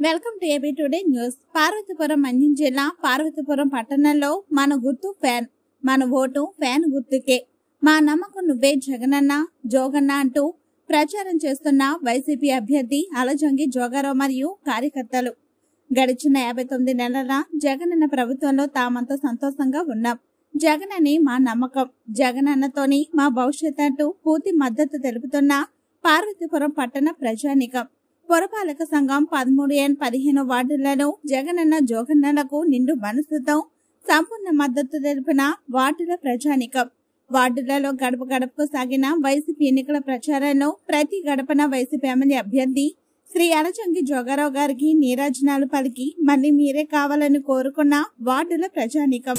Welcome to AB today news. Parvathipuram Mandyam జిల్లా పార్వతీపురం పట్టణంలో మన గుర్తు ఫ్యాన్, మన ఓటు ఫ్యాన్ గుర్తుకే, మా నమ్మకం నువ్వే జగనన్న జోగన్న అంటూ ప్రచారం చేస్తున్న వైసీపీ అభ్యర్థి అలజంగి జోగారావు మరియు కార్యకర్తలు. గడిచిన 59 నెలల జగనన్న ప్రభుత్వంలో తామంతా సంతోషంగా ఉన్నాం. జగనని మా నమ్మకం, జగనన్నతోని మా భవిష్యత్ అంటూ పూర్తి మద్దతు తెలుపుతున్న పార్వతీపురం పట్టణ ప్రజానికం. పురపాలక సంఘం 13N15 వార్డులలో జగనన్న జోగన్నలకు నిండు మనసుతో సంపూర్ణ మద్దతు తెలిపిన వార్డుల ప్రజానికం. వార్డులలో గడప గడపకు సాగిన వైసీపీ ఎన్నికల ప్రచారంలో ప్రతి గడపన వైసీపీ ఎమ్మెల్యే అభ్యర్థి శ్రీ అలజంగి జోగారావు గారికి నీరాజనాలు పలికి మళ్ళీ మీరే కావాలని కోరుకున్న వార్డుల ప్రజానికం.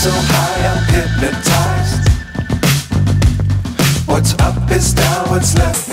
So high I'm hypnotized. What's up is down, what's left.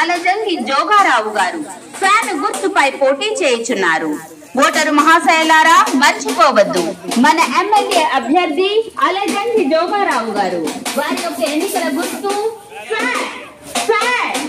Alajangi Joga Rao గారు ఫ్యాన్ గుర్తుపై పోటీ చేయుచున్నారు. ఓటరు మహాశయులారా మర్చిపోవద్దు, మన ఎమ్మెల్యే అభ్యర్థి అలజంగి జోగారావు గారు. వారి యొక్క ఎన్నికల గుర్తు ఫ్యాన్.